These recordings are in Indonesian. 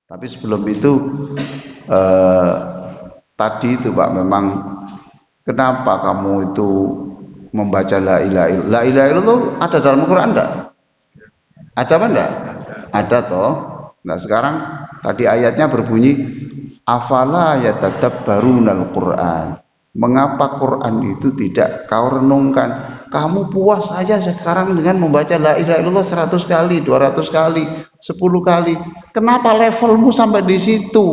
Tapi sebelum itu tadi itu Pak, memang kenapa kamu itu membaca la ilaha illallah? La ilaha illallah ada dalam Al-Quran enggak? Ada apa enggak? Ada toh. Nah sekarang tadi ayatnya berbunyi afala yatadabbarunal Quran. Mengapa Quran itu tidak kau renungkan? Kamu puas saja sekarang dengan membaca la ilaha illallah 100 kali, 200 kali, 10 kali. Kenapa levelmu sampai di situ?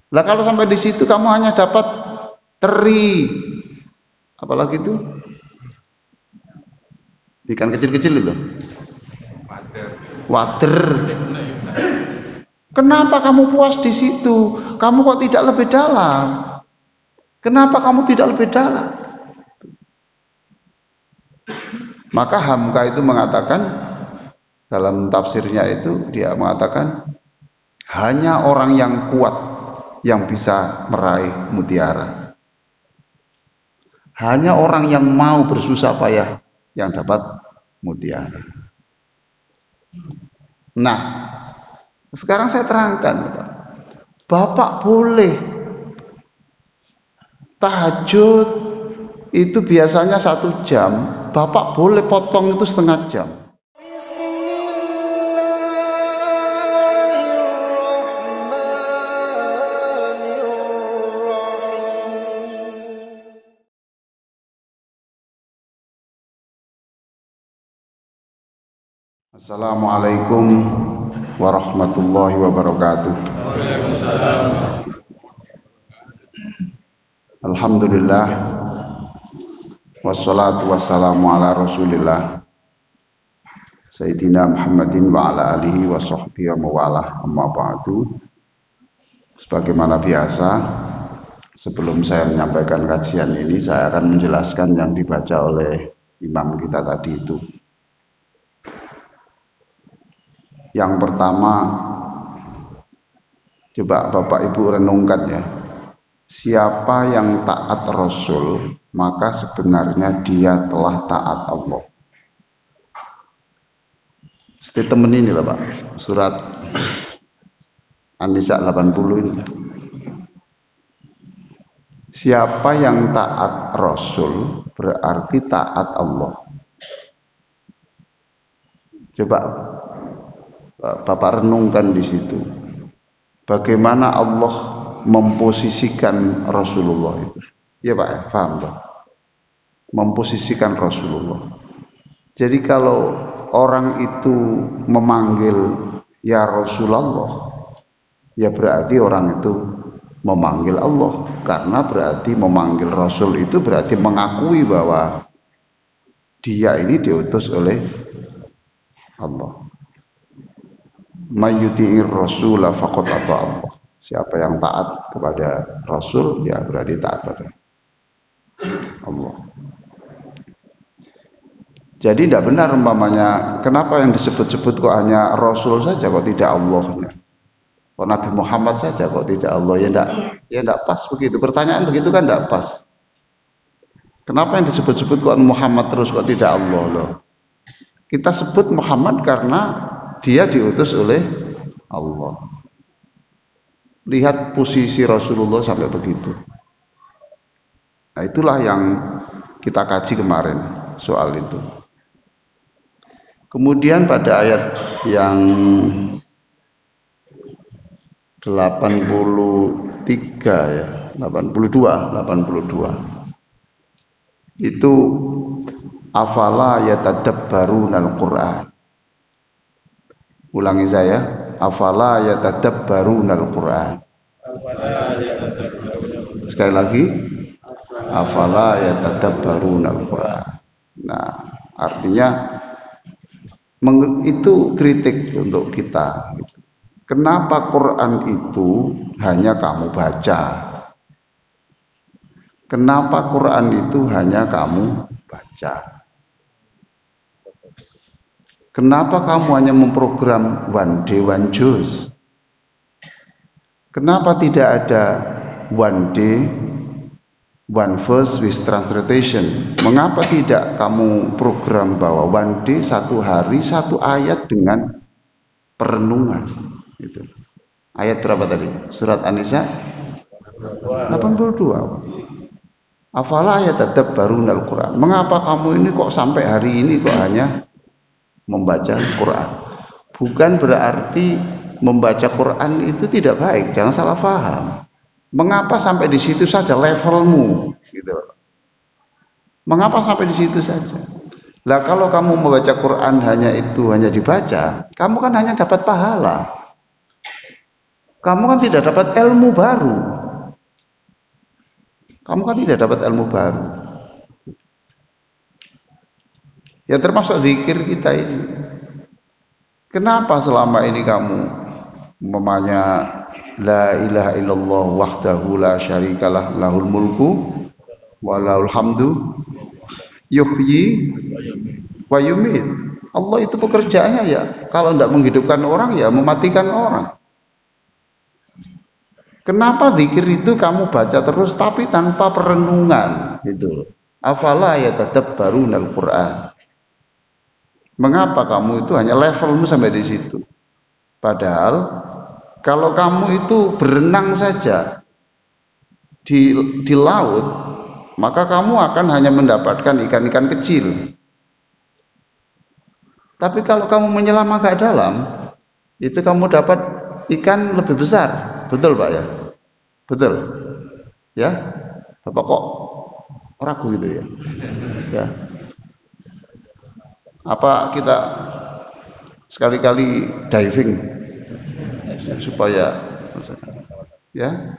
Lah kalau sampai di situ kamu hanya dapat teri, apalagi itu ikan kecil-kecil itu, water. Kenapa kamu puas di situ? Kamu kok tidak lebih dalam? Kenapa kamu tidak lebih dalam? Maka Hamka itu mengatakan dalam tafsirnya itu, dia mengatakan hanya orang yang kuat yang bisa meraih mutiara. Hanya orang yang mau bersusah payah yang dapat mutiara. Nah, sekarang saya terangkan, Bapak boleh tahajud itu biasanya 1 jam, Bapak boleh potong itu setengah jam. Assalamualaikum warahmatullahi wabarakatuh. Alhamdulillah wassalatu wassalamu ala rasulillah Sayyidina Muhammadin wa ala alihi wa sahbihi wa mawalah, amma ba'du. Sebagaimana biasa, sebelum saya menyampaikan kajian ini, saya akan menjelaskan yang dibaca oleh imam kita tadi itu. Yang pertama, coba Bapak Ibu renungkan ya, siapa yang taat Rasul, maka sebenarnya dia telah taat Allah. Statement ini lah Pak, surat An-Nisa 80 ini. Siapa yang taat Rasul berarti taat Allah. Coba Bapak renungkan di situ. Bagaimana Allah memposisikan Rasulullah itu. Ya Pak, ya, paham Pak? Memposisikan Rasulullah. Jadi kalau orang itu memanggil ya Rasulullah, ya berarti orang itu memanggil Allah. Karena berarti memanggil Rasul itu berarti mengakui bahwa dia ini diutus oleh Allah. Mayyuti'ir Rasulah faqad ata Allah. Siapa yang taat kepada Rasul, ya berarti taat pada Allah. Jadi tidak benar umpamanya, kenapa yang disebut-sebut kok hanya Rasul saja, kok tidak Allahnya? Kok Nabi Muhammad saja kok tidak Allah? Ya tidak pas begitu. Pertanyaan begitu kan tidak pas. Kenapa yang disebut-sebut kok Muhammad terus, kok tidak Allah loh? Kita sebut Muhammad karena dia diutus oleh Allah. Lihat posisi Rasulullah sampai begitu. Nah itulah yang kita kaji kemarin soal itu. Kemudian pada ayat yang 83 ya, 82 itu afala yatadabbarunal Qur'an. Ulangi saya, afala yatadabbarunal Qur'an. Sekali lagi, afala yatadabbarunal Qur'an. Nah, artinya itu kritik untuk kita. Kenapa Quran itu hanya kamu baca? Kenapa Quran itu hanya kamu baca? Kenapa kamu hanya memprogram one day one juz? Kenapa tidak ada one day one verse with translation? Mengapa tidak kamu program bahwa one day 1 hari 1 ayat dengan perenungan? Itu. Ayat berapa tadi? Surat An-Nisa 82. Afala yatadabbarunal Quran. Mengapa kamu ini kok sampai hari ini kok hanya membaca Quran? Bukan berarti membaca Quran itu tidak baik, jangan salah paham. Mengapa sampai di situ saja levelmu gitu. Mengapa sampai di situ saja? Lah kalau kamu membaca Quran hanya dibaca, kamu kan hanya dapat pahala. Kamu kan tidak dapat ilmu baru. Kamu kan tidak dapat ilmu baru. Ya termasuk zikir kita ini. Kenapa selama ini kamu umpamanya la ilaha illallah wahdahu la syarikalah lahul mulku wa lahul hamdu yuhyi wa yumit. Allah itu pekerjaannya ya kalau tidak menghidupkan orang ya mematikan orang. Kenapa zikir itu kamu baca terus tapi tanpa perenungan gitu. Afala yatadabbarunal Quran. Mengapa kamu itu hanya levelmu sampai di situ? Padahal kalau kamu itu berenang saja di laut, maka kamu akan hanya mendapatkan ikan-ikan kecil. Tapi kalau kamu menyelam agak dalam, itu kamu dapat ikan lebih besar. Betul Pak ya? Betul. Ya? Bapak kok ragu gitu ya? Ya. Apa kita sekali-kali diving supaya ya?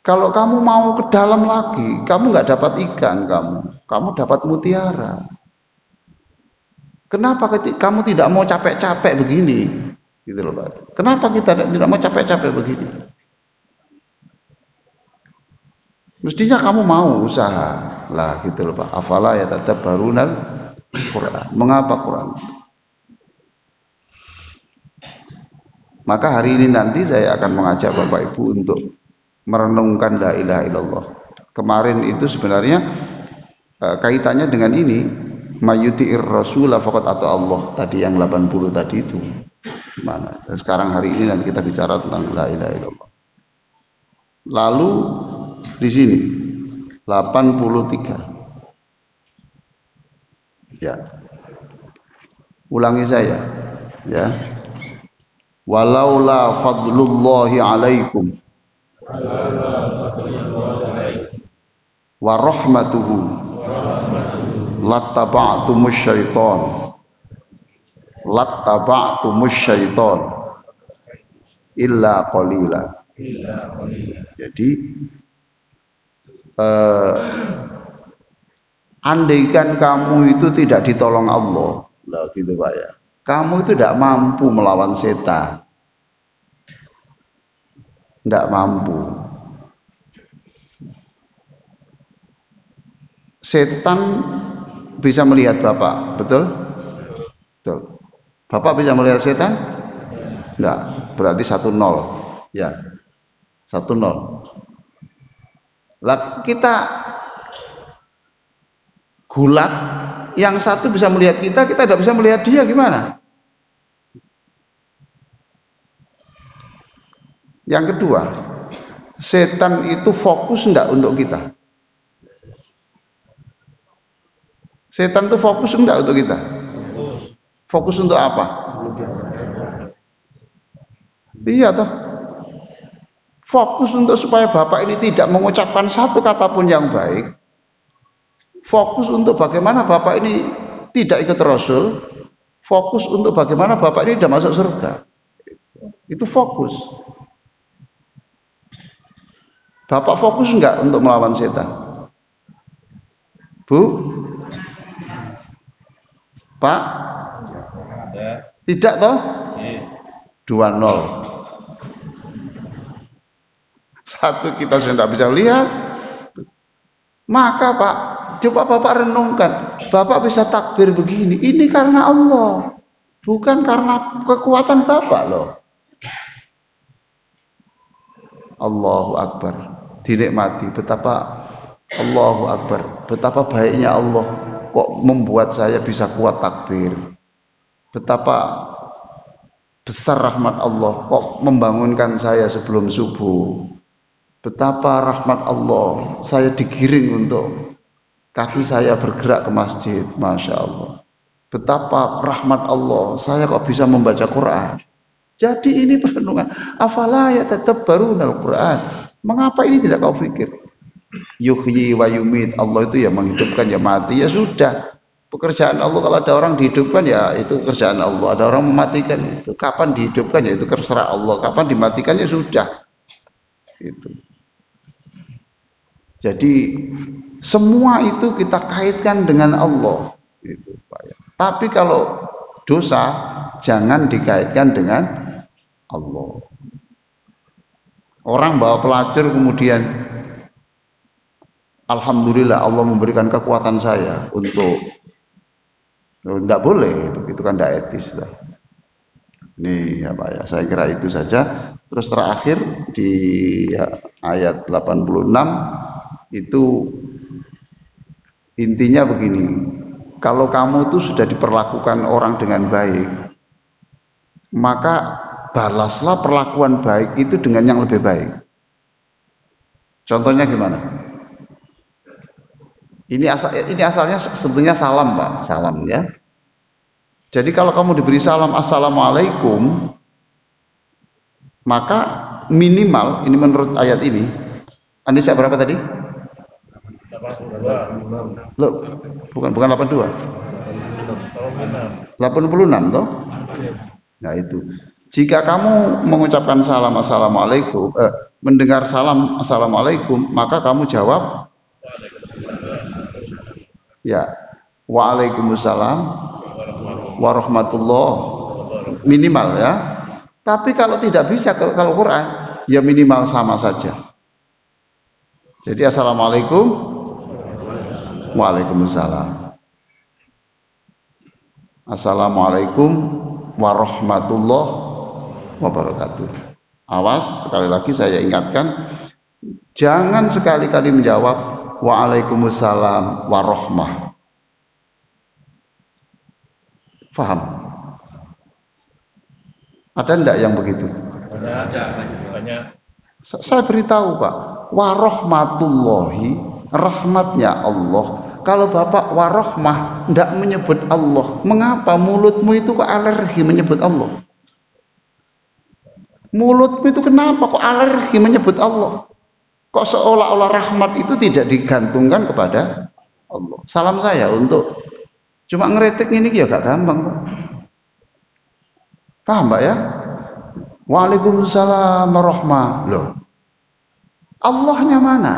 Kalau kamu mau ke dalam lagi, kamu nggak dapat ikan, kamu dapat mutiara. Kenapa kamu tidak mau capek-capek begini? Gitu loh Pak. Kenapa kita tidak mau capek-capek begini? Mestinya kamu mau usaha lah gitu loh Pak. Afala yatadabbarunal Quran. Mengapa Quran? Maka hari ini nanti saya akan mengajak Bapak Ibu untuk merenungkan la ilaha illallah. Kemarin itu sebenarnya kaitannya dengan ini, mayuti'ir rasulah faqad atau Allah tadi yang 80 tadi itu. Mana? Dan sekarang hari ini nanti kita bicara tentang la ilaha illallah. Lalu di sini 83. Ya. Ulangi saya, ya. Walaula fadlullahi alaikum wa rahmatuhu lattaba'tumus syaitan illa qalila. Jadi andaikan kamu itu tidak ditolong Allah, lah gitu Pak ya. Kamu itu tidak mampu melawan setan. Tidak mampu. Setan bisa melihat Bapak, betul? Betul. Bapak bisa melihat setan? Enggak, berarti 1-0. Ya. 1-0. Lah kita gulat, yang satu bisa melihat kita tidak bisa melihat dia, gimana? Yang kedua, setan itu fokus enggak untuk kita? Setan itu fokus enggak untuk kita? Fokus untuk apa? Iya toh. Fokus untuk supaya Bapak ini tidak mengucapkan satu kata pun yang baik. Fokus untuk bagaimana Bapak ini tidak ikut Rasul. Fokus untuk bagaimana Bapak ini tidak masuk surga. Itu fokus. Bapak fokus enggak untuk melawan setan? Bu? Pak? Tidak toh? 2-0. Satu kita sudah tidak bisa lihat. Maka Pak, coba Bapak renungkan. Bapak bisa takbir begini, ini karena Allah, bukan karena kekuatan Bapak loh. Allahu Akbar. Dinikmati betapa Allahu Akbar, betapa baiknya Allah kok membuat saya bisa kuat takbir. Betapa besar rahmat Allah kok membangunkan saya sebelum subuh. Betapa rahmat Allah, saya digiring untuk kaki saya bergerak ke masjid, Masya Allah. Betapa rahmat Allah, saya kok bisa membaca Quran. Jadi ini perenungan. Afala ya tetap baru Al-Quran. Mengapa ini tidak kau pikir? Yuhyi wa yumit, Allah itu ya menghidupkan ya mati, ya sudah. Pekerjaan Allah, kalau ada orang dihidupkan ya itu kerjaan Allah, ada orang mematikan itu. Kapan dihidupkan ya itu terserah Allah, kapan dimatikan ya sudah. Itu. Jadi semua itu kita kaitkan dengan Allah, itu Pak ya. Tapi kalau dosa jangan dikaitkan dengan Allah. Orang bawa pelacur kemudian alhamdulillah Allah memberikan kekuatan saya untuk, tidak boleh, itu kan tidak etis lah. Ini apa ya, saya kira itu saja. Terus terakhir di ayat 86 itu intinya begini, kalau kamu itu sudah diperlakukan orang dengan baik, maka balaslah perlakuan baik itu dengan yang lebih baik. Contohnya gimana? Ini asalnya sebetulnya salam, Pak, salam ya. Jadi kalau kamu diberi salam assalamualaikum, maka minimal, ini menurut ayat ini, Anissa berapa tadi? 82. Loh, bukan 82. 86 toh? Nah itu. Jika kamu mengucapkan salam assalamualaikum, mendengar salam assalamualaikum, maka kamu jawab ya, waalaikumsalam warahmatullah, minimal ya. Tapi kalau tidak bisa, kalau Quran ya minimal sama saja. Jadi assalamualaikum, waalaikumsalam, assalamualaikum warahmatullah wabarakatuh. Awas, sekali lagi saya ingatkan, jangan sekali-kali menjawab waalaikumsalam warahmah. Paham? Ada enggak yang begitu? Banyak. Saya beritahu Pak, warahmatullahi, rahmatnya Allah. Kalau Bapak warahmah enggak menyebut Allah, mengapa mulutmu itu kok alergi menyebut Allah? Mulutmu itu kenapa kok alergi menyebut Allah? Kok seolah-olah rahmat itu tidak digantungkan kepada Allah? Salam saya untuk cuma ngeretik ini ya gak gampang Pak. Paham Pak ya? Waalaikumsalam warahmah. Loh, Allahnya mana?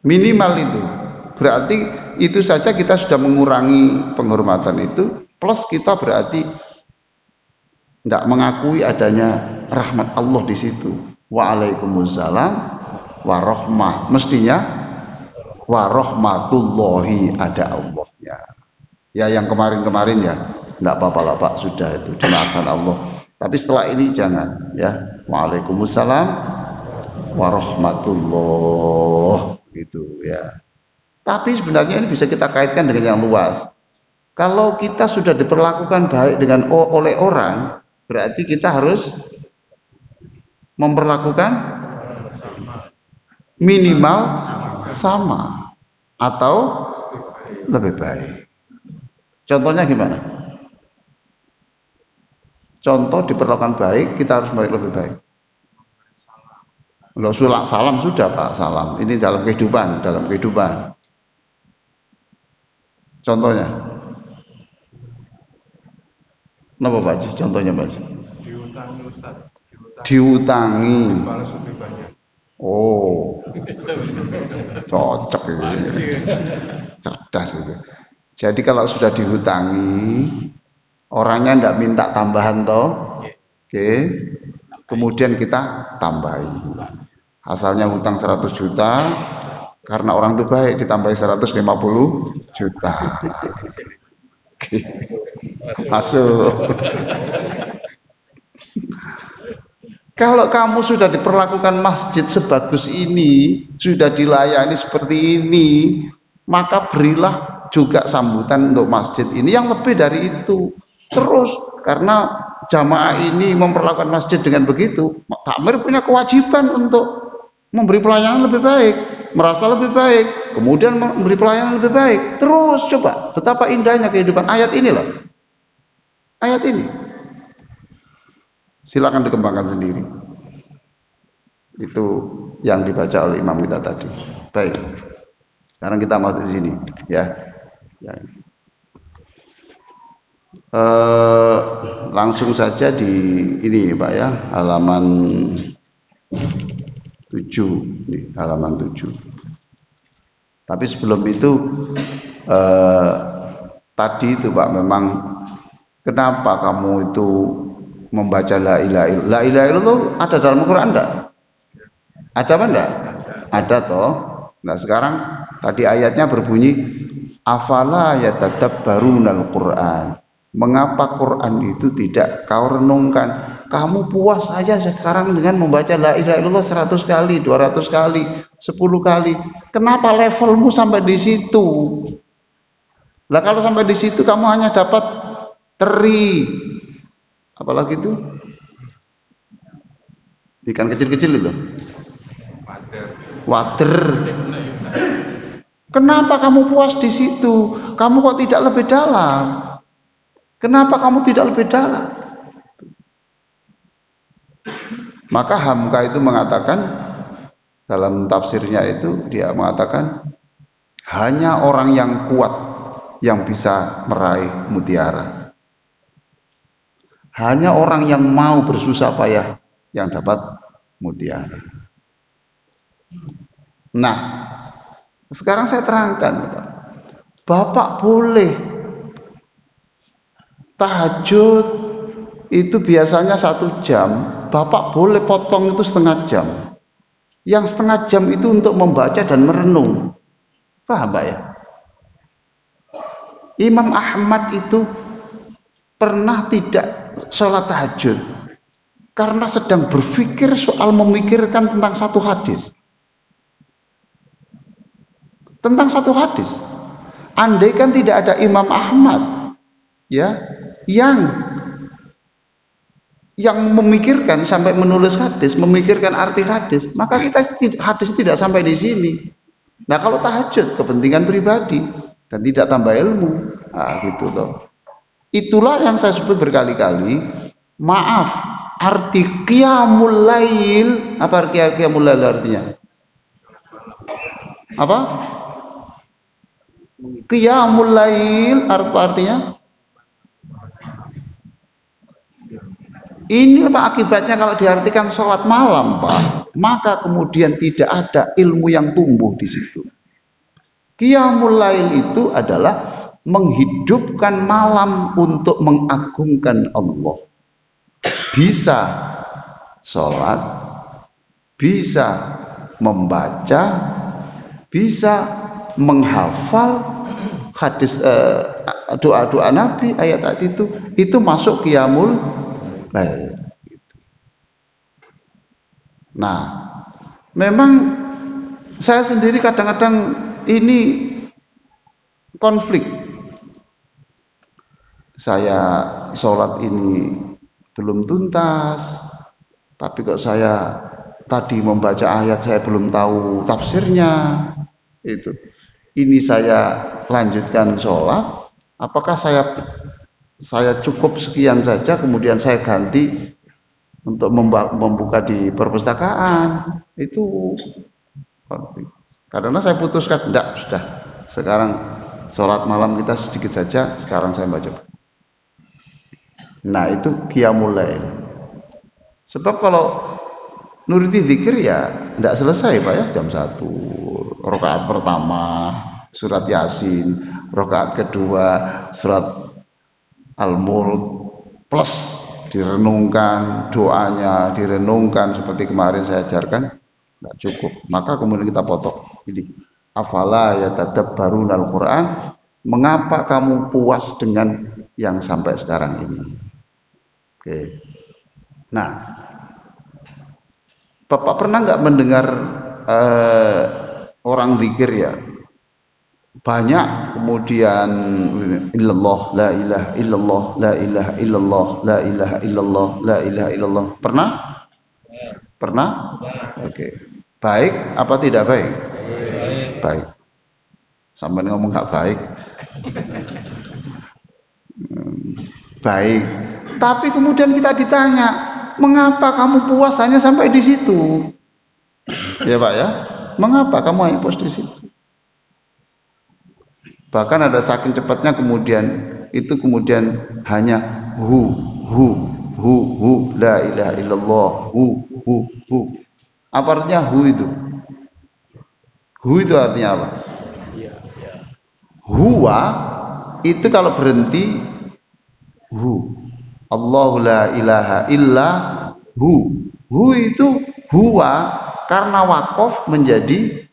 Minimal itu. Berarti itu saja kita sudah mengurangi penghormatan itu. Plus kita berarti tidak mengakui adanya rahmat Allah di situ. Waalaikumsalam warahmah. Mestinya warahmatullahi, ada Allahnya. Ya yang kemarin-kemarin ya tidak apa-apa lah Pak, sudah itu dimaafkan Allah. Tapi setelah ini jangan ya. Waalaikumsalam warahmatullah gitu ya. Tapi sebenarnya ini bisa kita kaitkan dengan yang luas. Kalau kita sudah diperlakukan baik dengan oleh orang, berarti kita harus memperlakukan minimal sama atau lebih baik. Contohnya gimana? Contoh diperlakukan baik, kita harus lebih baik. Loh, salam sudah Pak, salam. Ini dalam kehidupan, Contohnya. Napa Pak Haji? Contohnya Pak Haji? Diutangi Ustaz. Diutangi. Balas lebih banyak. Oh. Cocok itu. Cerdas itu. Jadi kalau sudah dihutangi, orangnya tidak minta tambahan toh. Oke. Kemudian kita tambahi. Asalnya hutang 100 juta, karena orang itu baik ditambahi 150 juta. Masuk. Kalau kamu sudah diperlakukan masjid sebagus ini, sudah dilayani seperti ini, maka berilah juga sambutan untuk masjid ini yang lebih dari itu. Terus karena jamaah ini memperlakukan masjid dengan begitu, takmir punya kewajiban untuk memberi pelayanan lebih baik, merasa lebih baik, kemudian memberi pelayanan lebih baik. Terus coba betapa indahnya kehidupan ayat ini loh. Ayat ini silakan dikembangkan sendiri. Itu yang dibaca oleh imam kita tadi. Baik. Sekarang kita masuk di sini, ya. Langsung saja di ini Pak ya, halaman 7, nih, halaman 7. Tapi sebelum itu tadi itu Pak, memang kenapa kamu itu membaca la ilaha illallah? La ilaha illallah ada dalam Al-Qur'an enggak? Ada apa enggak? Ada toh. Nah, sekarang tadi ayatnya berbunyi afala yatadabbarunal Qur'an. Mengapa Quran itu tidak kau renungkan? Kamu puas saja sekarang dengan membaca la ilaha illallah 100 kali, 200 kali, 10 kali. Kenapa levelmu sampai di situ? Lah kalau sampai di situ kamu hanya dapat teri. Apalagi itu? Ikan kecil-kecil itu. Water. Kenapa kamu puas di situ? Kamu kok tidak lebih dalam? Kenapa kamu tidak lebih dalam? Maka Hamka itu mengatakan dalam tafsirnya itu, dia mengatakan hanya orang yang kuat yang bisa meraih mutiara. Hanya orang yang mau bersusah payah yang dapat mutiara. Nah, sekarang saya terangkan, Bapak boleh tahajud itu biasanya 1 jam, Bapak boleh potong itu setengah jam. Yang setengah jam itu untuk membaca dan merenung. Paham Pak ya? Imam Ahmad itu pernah tidak sholat tahajud karena sedang berpikir soal memikirkan tentang satu hadis. Tentang satu hadis. Andai kan tidak ada Imam Ahmad, ya, yang memikirkan sampai menulis hadis, memikirkan arti hadis, maka kita hadis tidak sampai di sini. Nah, kalau tahajud kepentingan pribadi dan tidak tambah ilmu, nah gitu toh. Itulah yang saya sebut berkali-kali. Maaf, arti qiyamul lail, apa arti qiyamul lail artinya? Apa? Qiyamul lail artinya? Ini Pak akibatnya kalau diartikan sholat malam Pak, maka kemudian tidak ada ilmu yang tumbuh di situ. Qiyamul lail itu adalah menghidupkan malam untuk mengagungkan Allah. Bisa sholat, bisa membaca, bisa menghafal hadis, doa-doa Nabi, ayat-ayat itu masuk qiyamul lail. Nah, memang saya sendiri kadang-kadang ini konflik. Saya sholat ini belum tuntas, tapi kok saya tadi membaca ayat saya belum tahu tafsirnya. Itu. Ini saya lanjutkan sholat. Apakah saya cukup sekian saja, kemudian saya ganti untuk membuka di perpustakaan? Itu karena saya putuskan enggak, sudah sekarang sholat malam kita sedikit saja, sekarang saya baca. Nah, itu qiyamul lail. Sebab kalau nuriti zikir ya enggak selesai Pak ya, jam 1 rakaat pertama surat Yasin, rakaat kedua surat Al-Mulk, plus direnungkan, doanya direnungkan seperti kemarin saya ajarkan, enggak cukup. Maka kemudian kita potong ini. Afala yatadabbarunal Qur'an, mengapa kamu puas dengan yang sampai sekarang ini? Oke. Nah, Bapak pernah nggak mendengar orang zikir ya? Banyak kemudian illallah, la ilaha illallah, la ilaha illallah, la ilaha illallah, la ilaha illallah. Pernah? Pernah? Oke. Baik apa tidak baik? Baik. Sampai ngomong nggak baik. Baik. Tapi kemudian kita ditanya, mengapa kamu puas hanya sampai di situ? Ya Pak ya, mengapa kamu hanya puas di situ? Bahkan ada saking cepatnya kemudian hanya hu, la ilaha illallah, hu. Apa artinya hu itu? Hu itu artinya apa? Huwa itu kalau berhenti hu. Allahu la ilaha illa hu. Hu itu huwa karena wakaf menjadi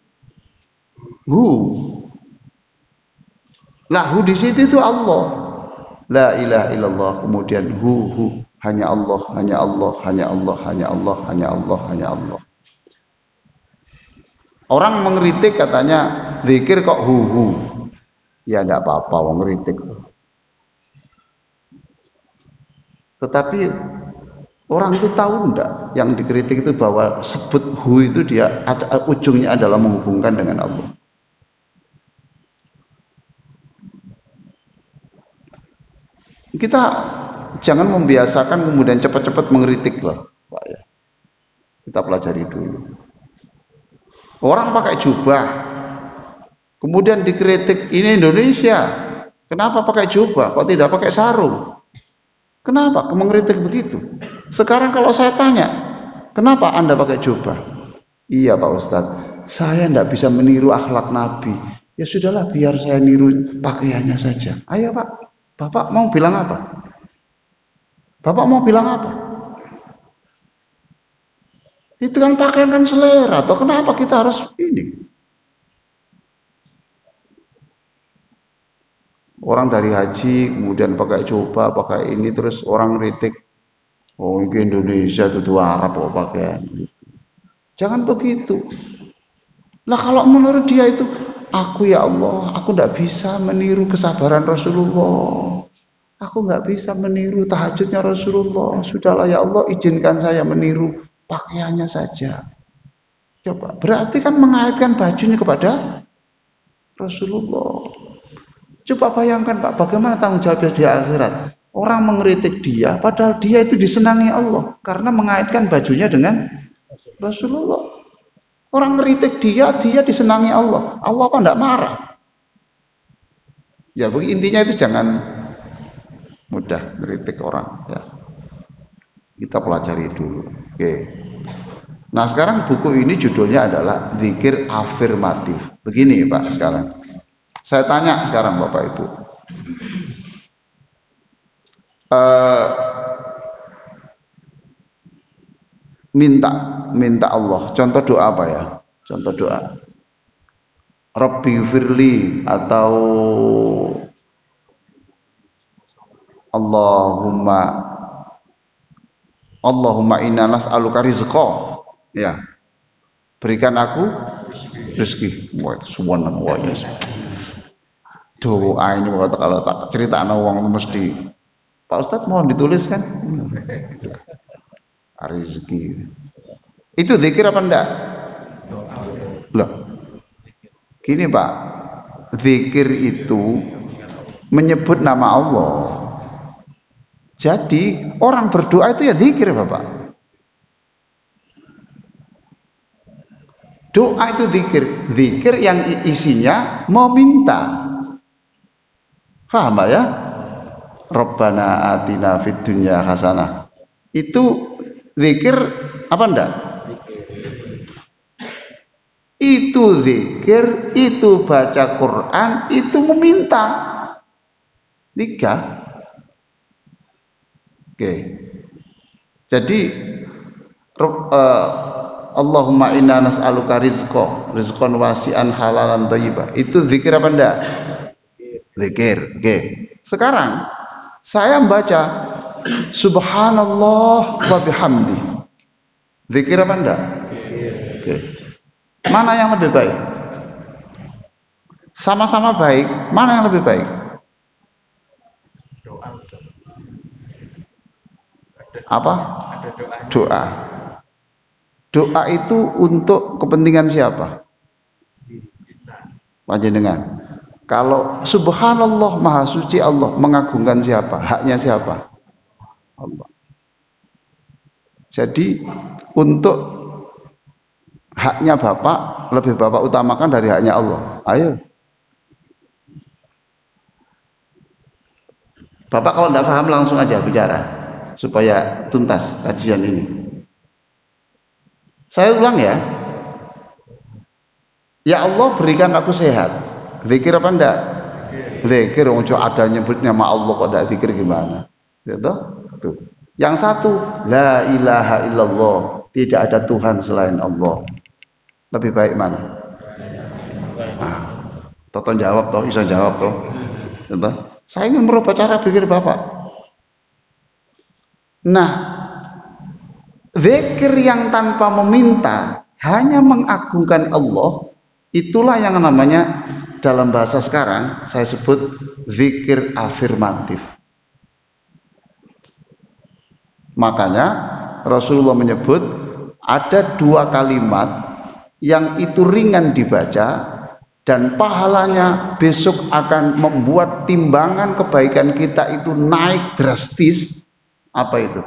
hu. Lah hu di situ itu Allah. La ilaha illallah kemudian hu. Hanya Allah, hanya Allah, hanya Allah, hanya Allah, hanya Allah, hanya Allah. Orang mengkritik katanya zikir kok hu. Ya enggak apa-apa wong ngritik. Tetapi orang itu tahu enggak yang dikritik itu bahwa sebut hu itu dia ada ujungnya adalah menghubungkan dengan Allah. Kita jangan membiasakan kemudian cepat-cepat mengkritik loh, Pak ya. Kita pelajari dulu. Orang pakai jubah, kemudian dikritik ini Indonesia, kenapa pakai jubah, kok tidak pakai sarung? Kenapa? Mengkritik begitu. Sekarang kalau saya tanya, kenapa Anda pakai jubah? Iya Pak Ustadz, saya tidak bisa meniru akhlak Nabi. Ya sudahlah, biar saya niru pakaiannya saja. Ayo Pak, Bapak mau bilang apa? Bapak mau bilang apa? Itu kan pakaian kan selera, atau kenapa kita harus ini? Orang dari haji kemudian pakai jubah, pakai ini terus orang kritik, oh ini Indonesia itu Arab kok pakaian. Jangan begitu. Lah kalau menurut dia itu, aku ya Allah, aku tidak bisa meniru kesabaran Rasulullah. Aku nggak bisa meniru tahajudnya Rasulullah. Sudahlah ya Allah, izinkan saya meniru pakaiannya saja. Coba, berarti kan mengaitkan bajunya kepada Rasulullah. Coba bayangkan Pak, bagaimana tanggung jawabnya di akhirat. Orang mengkritik dia, padahal dia itu disenangi Allah karena mengaitkan bajunya dengan Rasulullah. Orang ngeritik dia disenangi Allah. Allah apa enggak marah? Ya, intinya itu jangan mudah ngeritik orang. Ya. Kita pelajari dulu. Oke. Nah sekarang buku ini judulnya adalah Zikir Afirmatif. Begini Pak sekarang. Saya tanya sekarang Bapak Ibu. Minta Allah. Contoh doa apa ya? Contoh doa. Rabbi firli atau Allahumma inna nas'aluka rizqa. Ya. Berikan aku rezeki. Wah, itu suweneng wae. Doa ini kalau tak ceritakan wong mesti Pak Ustadz mohon dituliskan. Rezeki. Itu zikir apa enggak? Loh. Gini Pak. Zikir itu menyebut nama Allah. Jadi orang berdoa itu ya zikir Bapak. Doa itu zikir. Zikir yang isinya meminta. Paham Pak ya? Rabbana atina fid dunya hasanah. Itu zikir apa enggak? Itu zikir, itu baca Quran, itu meminta. 3. Oke. Jadi Allahumma inna nas'aluka rizqan wasi'an halalan thayyiban. Itu zikir apa enggak? Zikir. Oke. Sekarang saya membaca Subhanallah wa bihamdi. Zikir apa enggak? Oke. Mana yang lebih baik? Sama-sama baik, mana yang lebih baik? Doa Ustaz. Apa? Ada doanya. Doa. Doa itu untuk kepentingan siapa? Kita. Panjenengan. Kalau subhanallah maha suci Allah, mengagungkan siapa? Haknya siapa? Allah. Jadi untuk haknya Bapak, lebih Bapak utamakan dari haknya Allah. Ayo. Bapak kalau tidak paham langsung aja bicara supaya tuntas kajian ini. Saya ulang ya. Ya Allah berikan aku sehat. Zikir apa enggak? Zikir, ojo ada nyebut nama Allah kok enggak zikir gimana? Gitu? Tuh. Yang satu, la ilaha illallah, tidak ada Tuhan selain Allah. Lebih baik mana? Nah, Toto jawab toh, bisa jawab toh. Gitu? Saya ingin merubah cara pikir Bapak. Nah, zikir yang tanpa meminta, hanya mengagungkan Allah, itulah yang namanya dalam bahasa sekarang saya sebut zikir afirmatif. Makanya Rasulullah menyebut ada dua kalimat yang itu ringan dibaca dan pahalanya besok akan membuat timbangan kebaikan kita itu naik drastis. Apa itu?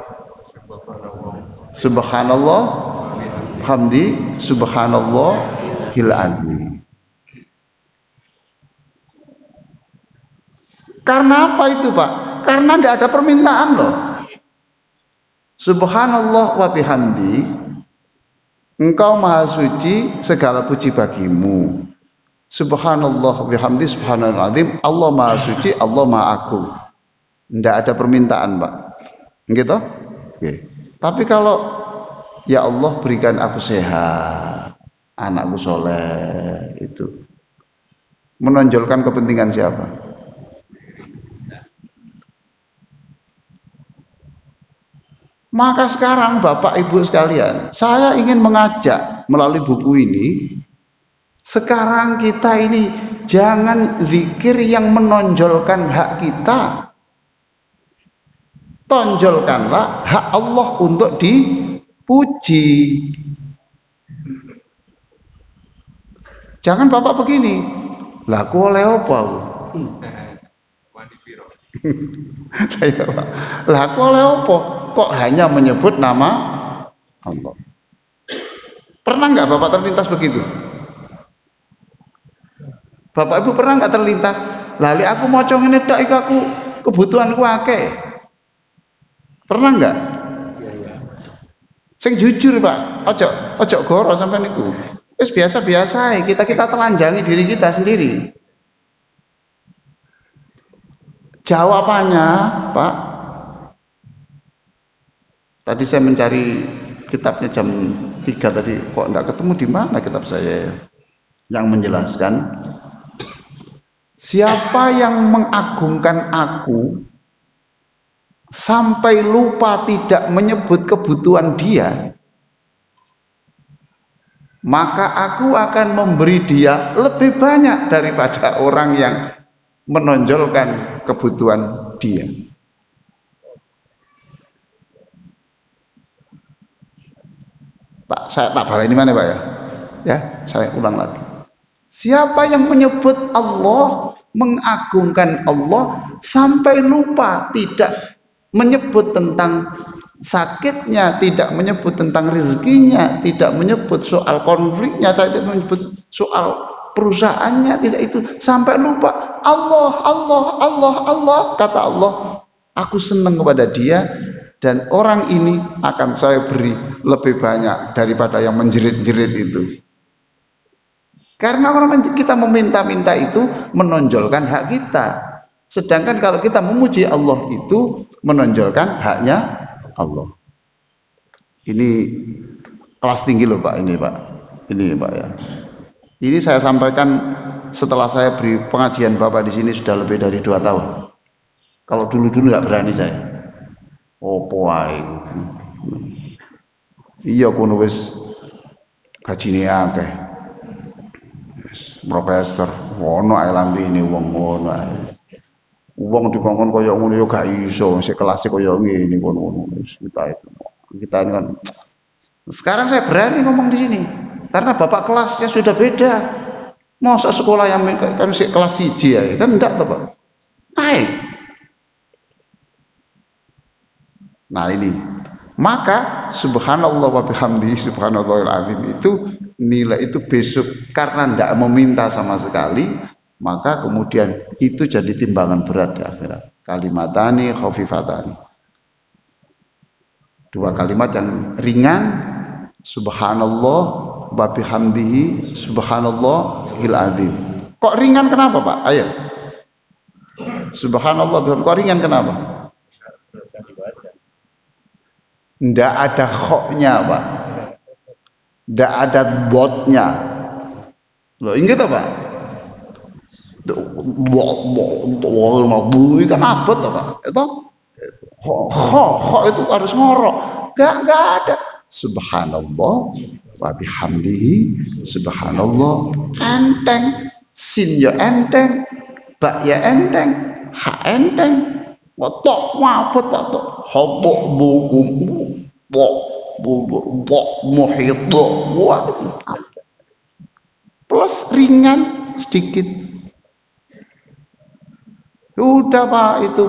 Subhanallah hamdi, subhanallah hil azim. Karena apa itu Pak? Karena tidak ada permintaan loh. Subhanallah wa bihamdi, engkau maha suci, segala puji bagimu. Subhanallah bihamdi, subhanallah azim, Allah maha suci, Allah maha agung. Tidak ada permintaan Pak. Gitu? Oke. Tapi kalau ya Allah berikan aku sehat, anakku soleh, itu menonjolkan kepentingan siapa? Maka sekarang Bapak Ibu sekalian, saya ingin mengajak melalui buku ini, sekarang kita ini jangan zikir yang menonjolkan hak kita. Tonjolkanlah hak Allah untuk dipuji. Jangan Bapak begini, lah aku oleh apa? Lah aku oleh apa? Kok hanya menyebut nama Allah? Pernah nggak Bapak terlintas begitu? Bapak Ibu pernah nggak terlintas? Lali aku mau cong ini dak aku kebutuhanku akeh. Pernah nggak? Sing jujur Pak, ojo goro sampai niku. Wis biasa-biasa kita telanjangi diri kita sendiri. Jawabannya Pak, tadi saya mencari kitabnya jam 3 tadi, kok enggak ketemu di mana kitab saya yang menjelaskan siapa yang mengagungkan aku sampai lupa tidak menyebut kebutuhan dia, maka aku akan memberi dia lebih banyak daripada orang yang menonjolkan kebutuhan dia. Pak, saya tak balik ini mana Pak ya? Ya, saya ulang lagi. Siapa yang menyebut Allah, mengagungkan Allah sampai lupa tidak menyebut tentang sakitnya, tidak menyebut tentang rezekinya, tidak menyebut soal konfliknya, tidak menyebut soal perusahaannya, tidak itu, sampai lupa Allah, kata Allah, aku senang kepada dia dan orang ini akan saya beri lebih banyak daripada yang menjerit-jerit itu. Karena orang kita meminta-minta itu menonjolkan hak kita, sedangkan kalau kita memuji Allah itu menonjolkan haknya Allah. Ini kelas tinggi loh Pak, ini Pak, ini Pak ya. Ini saya sampaikan setelah saya beri pengajian Bapak di sini sudah lebih dari 2 tahun. Kalau dulu-dulu tidak berani saya. Opo ae. Iya kono wis gajine akeh. profesor, ono ae lambene wong ngono ae. Wong dikongkon kaya ngono ya gak iso, sik kelas kaya ngene ngono. Kita ini kan sekarang saya berani ngomong di sini karena bapak kelasnya sudah beda. Masa sekolah yang kan sik kelas 1 ya, kan enggak toh, Pak. Naik. Nah ini, maka subhanallah wa bihamdihi subhanallahil azim itu nilai itu besok karena tidak meminta sama sekali, maka kemudian itu jadi timbangan berat di akhirat. Kalimatani khafifatani. 2 kalimat yang ringan, subhanallah wa bihamdihi subhanallahil azim. Kok ringan kenapa, Pak? Ayo. Subhanallah bihamdihi kok ringan kenapa? Ndak ada khoknya, Pak. Ndak ada botnya. Loh, ingat Pak? Kan abot Pak. Itu khok itu harus ngorok. Enggak ada. Subhanallah wa bihamdihi subhanallah enteng. Sin ya enteng, ba ya enteng, ha enteng. Tok wabot Pak tok. Habok bukum muhit plus ringan sedikit. Udah Pak, itu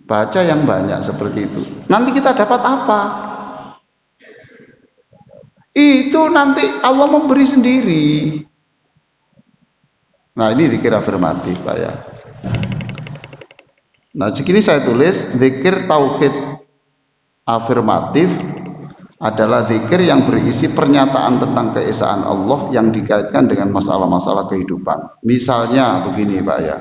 baca yang banyak seperti itu. Nanti kita dapat apa? Itu nanti Allah memberi sendiri. Nah ini zikir afirmatif Pak ya. Nah segini saya tulis zikir tauhid afirmatif adalah zikir yang berisi pernyataan tentang keesaan Allah yang dikaitkan dengan masalah-masalah kehidupan. Misalnya begini Pak ya.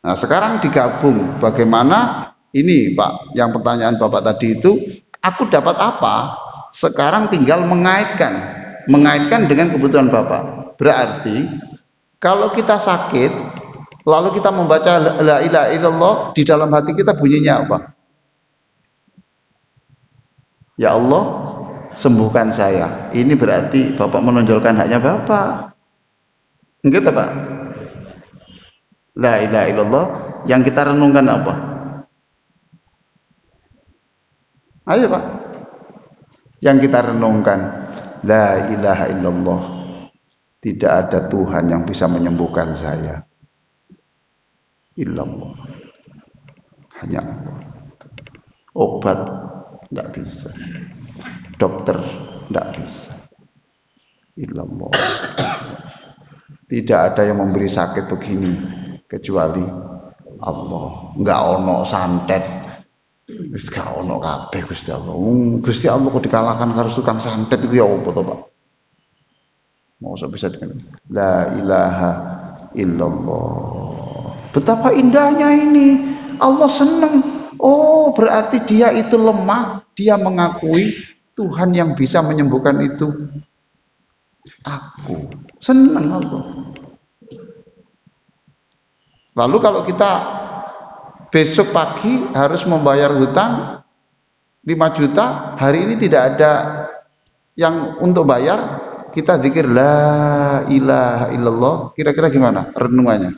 Nah sekarang digabung bagaimana ini Pak, yang pertanyaan Bapak tadi itu, aku dapat apa? Sekarang tinggal mengaitkan dengan kebutuhan Bapak. Berarti kalau kita sakit, lalu kita membaca la ilaha illallah, di dalam hati kita bunyinya apa? Ya Allah, sembuhkan saya. Ini berarti Bapak menonjolkan haknya Bapak. Enggak Pak? La ilaha illallah, yang kita renungkan apa? Ayo Pak. Yang kita renungkan la ilaha illallah. Tidak ada Tuhan yang bisa menyembuhkan saya. Illallah. Hanya Allah. Obat tidak bisa. Dokter tidak bisa. Illallah. Tidak ada yang memberi sakit begini kecuali Allah. Enggak ono santet. Wis gak ono kabeh Gusti Allah. Gusti Allah kok dikalahkan karo tukang santet iku ya apa to, Pak? Mau bisa dengan la ilaha illallah. Betapa indahnya ini. Allah senang. Oh, berarti dia itu lemah. Dia mengakui Tuhan yang bisa menyembuhkan itu aku. Senang Allah. Lalu kalau kita besok pagi harus membayar hutang 5 juta, hari ini tidak ada yang untuk bayar, kita zikir la ilaha illallah, kira-kira gimana renungannya?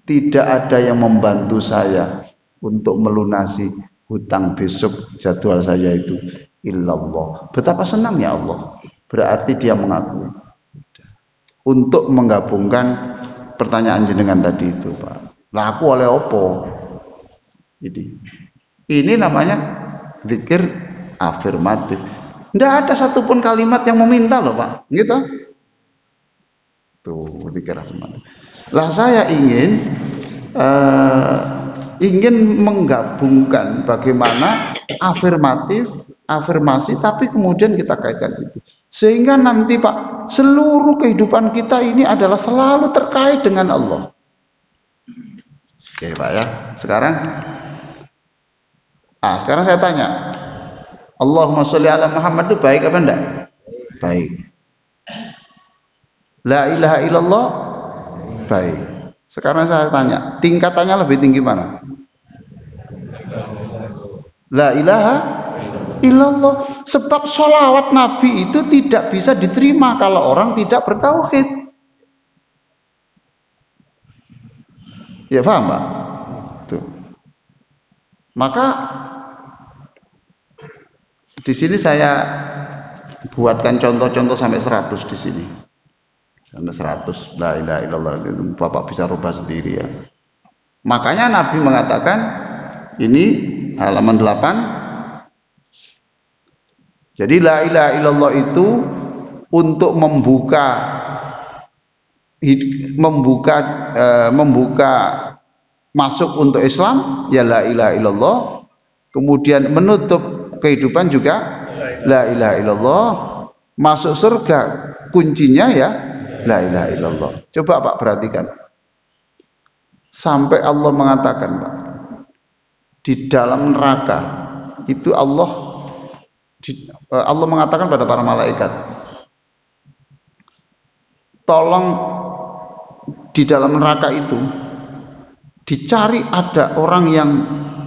Tidak ada yang membantu saya untuk melunasi hutang besok jadwal saya itu illallah. Betapa senangnya Allah. Berarti dia mengakui. Untuk menggabungkan pertanyaan jenengan tadi itu, Pak. Lah aku oleh opo? Ini namanya zikir afirmatif. Tidak ada satupun kalimat yang meminta loh, Pak. Gitu. Tuh zikir afirmatif. Lah saya ingin menggabungkan bagaimana afirmasi tapi kemudian kita kaitkan itu. Sehingga nanti Pak, seluruh kehidupan kita ini adalah selalu terkait dengan Allah. Oke Pak ya. Sekarang saya tanya, Allahumma sholli ala Muhammad itu baik apa enggak? Baik. La ilaha illallah baik. Sekarang saya tanya, tingkatannya lebih tinggi mana? La ilaha illallah. Sebab sholawat Nabi itu tidak bisa diterima kalau orang tidak bertauhid. Ya paham Pak? Tuh. Maka di sini saya buatkan contoh-contoh sampai 100 di sini. Sampai 100 la ilaha illallah itu Bapak bisa rubah sendiri ya. Makanya Nabi mengatakan ini halaman 8. Jadi la ilaha illallah itu untuk membuka masuk untuk Islam ya la ilaha illallah. Kemudian menutup kehidupan juga la ilaha illallah. Masuk surga kuncinya ya la ilaha illallah. Coba Pak perhatikan. Sampai Allah mengatakan Pak, di dalam neraka itu Allah mengatakan pada para malaikat, tolong di dalam neraka itu dicari ada orang yang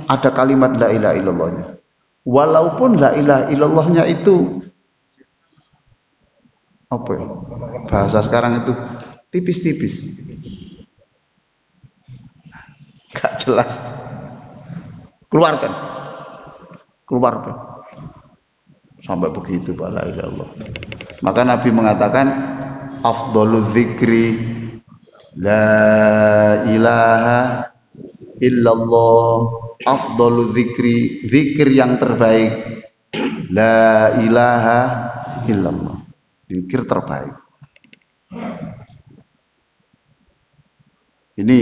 ada kalimat la ilaha illallahnya. Walaupun la ilaha illallahnya itu apa ya? Bahasa sekarang itu tipis-tipis. Gak jelas. Keluarkan. Sampai begitu Pak la ilaha illallah. Maka Nabi mengatakan afdhalul dzikri la ilaha illallah. Afdhalul dzikri, zikir yang terbaik la ilaha illallah. Zikir terbaik. Ini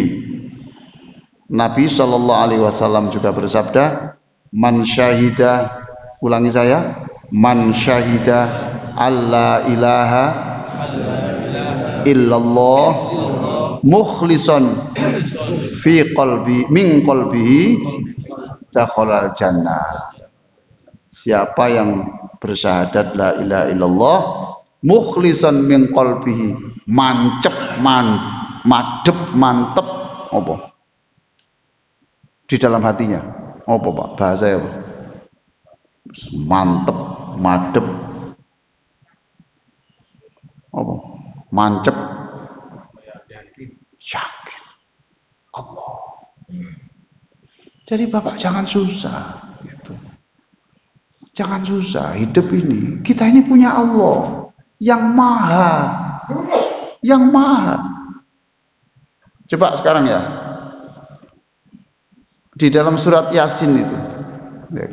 Nabi Shallallahu Alaihi Wasallam juga bersabda, man syahida, ulangi saya, man syahida alla ilaha illallah mukhlison fi qalbi min qalbihi dakhalal jannah. Siapa yang bersyahadat la ilaha illallah mukhlison min qalbihi, madep mantep apa? Di dalam hatinya. Apa Pak? Bahasa apa? Mantep, madep. Apa? Mancep. Yakin. Allah. Jadi Bapak jangan susah gitu. Jangan susah hidup ini. Kita ini punya Allah yang maha. Yang maha. Coba sekarang ya. Di dalam surat Yasin itu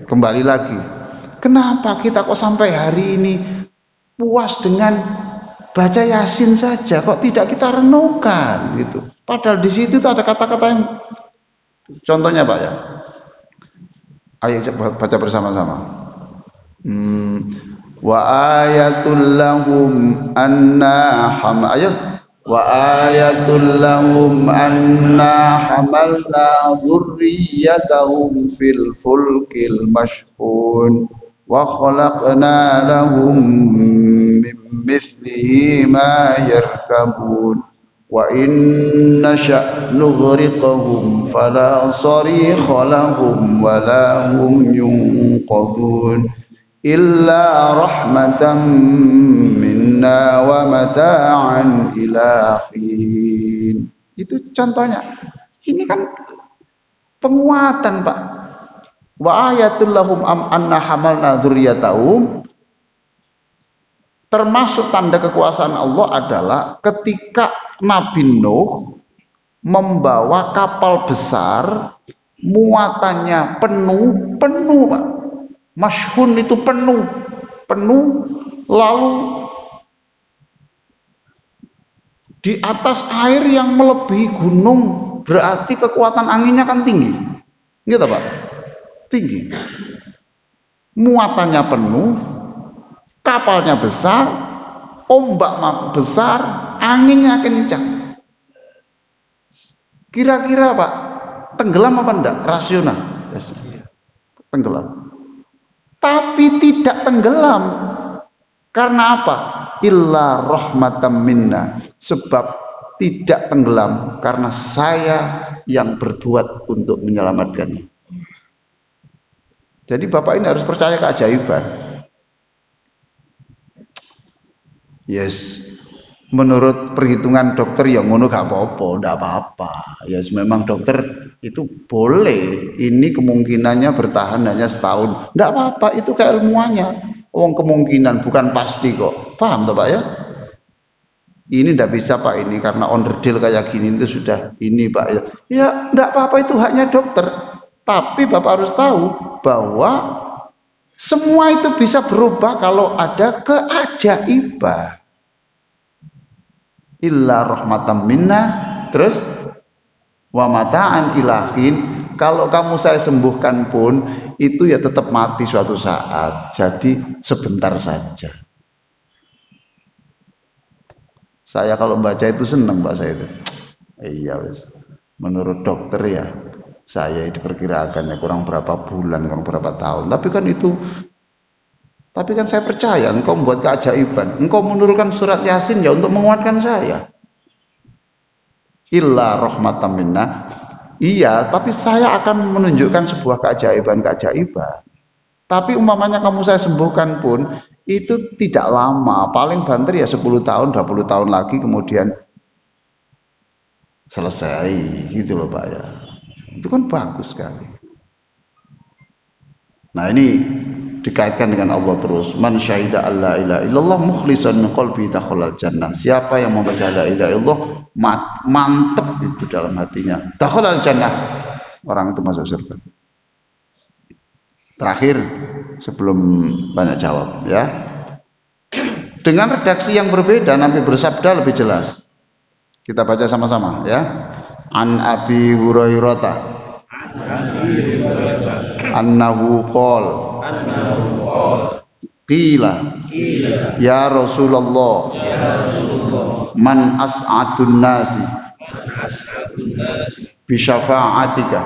kembali lagi, kenapa kita kok sampai hari ini puas dengan baca Yasin saja, kok tidak kita renungkan gitu. Padahal di situ ada kata-kata yang contohnya Pak ya. Ayo baca bersama-sama. Wa ayatul lahum anna ayo wa ayatul lahum anna hamalna dzurriyyatahum fil fulkil mashhun wa khalaqna lahum min mithlihi ma yarkabun wa in nasha' nughriqhum fala sarikha lahum wa la hum yunqadhun illa rahmatan minna wa mata'an ilahin. Itu contohnya. Ini kan penguatan Pak. Wa ayatul lahum anna hamalna dzurriyyatahum. Termasuk tanda kekuasaan Allah adalah ketika Nabi Nuh membawa kapal besar, muatannya penuh Pak. Mashhun itu penuh, lalu di atas air yang melebihi gunung, berarti kekuatan anginnya kan tinggi, gitu Pak, tinggi. Muatannya penuh, kapalnya besar, ombak besar, anginnya kencang. Kira-kira Pak, tenggelam apa enggak? Rasional, tenggelam. Tapi tidak tenggelam. Karena apa? Illa rahmatan minna. Sebab tidak tenggelam karena saya yang berbuat untuk menyelamatkannya. Jadi Bapak ini harus percaya keajaiban. Yes, menurut perhitungan dokter ya ngono gak apa-apa, ndak apa-apa. Yes, memang dokter itu boleh. Ini kemungkinannya bertahan hanya setahun. Ndak apa-apa, itu keilmuannya. Wong kemungkinan bukan pasti kok. Paham toh Pak ya? Ini ndak bisa Pak ini karena onderdil kayak gini itu sudah ini Pak ya. Ya ndak apa-apa, itu haknya dokter. Tapi Bapak harus tahu bahwa semua itu bisa berubah kalau ada keajaiban. Illa rahmatan minna, terus wa mata'an ilahin. Kalau kamu saya sembuhkan pun itu ya tetap mati suatu saat. Jadi sebentar saja. Saya kalau baca itu senang Pak saya itu. Iya wis. Menurut dokter ya saya diperkirakan ya kurang berapa bulan, kurang berapa tahun. Tapi kan saya percaya engkau membuat keajaiban. Engkau menurunkan surat Yasin ya untuk menguatkan saya. Illa rahmatan minna. Iya, tapi saya akan menunjukkan sebuah keajaiban-keajaiban. Tapi umpamanya kamu saya sembuhkan pun itu tidak lama, paling banter ya 10 tahun, 20 tahun lagi kemudian selesai gitu loh Pak ya. Itu kan bagus sekali. Nah ini dikaitkan dengan Allah terus. Man syahida alla ilaha illallah mukhlishan min qalbi dakhalal jannah. Siapa yang membaca la ilaha illallah mantep itu dalam hatinya, dakhalal jannah, orang itu masuk surga. Terakhir sebelum banyak jawab ya. Dengan redaksi yang berbeda nanti bersabda lebih jelas. Kita baca sama-sama ya. An Abi Hurairah annahu qol qila ya Rasulullah man as'adun nasi bi syafa'atika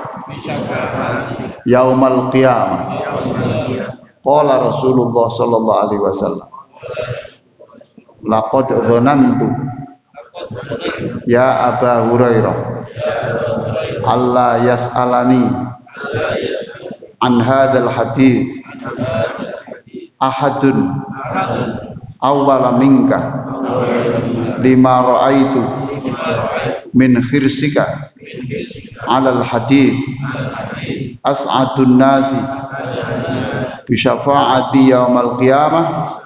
yaumal qiyamah. Qala Rasulullah sallallahu alaihi wasallam laqad dhanantu ya Aba Hurairah Allah yas'alani an hadzal hadits ahadun awwala minka lima ra'aitu min khirsika alal hadits as'adun nasi bi syafa'ati yaumal qiyamah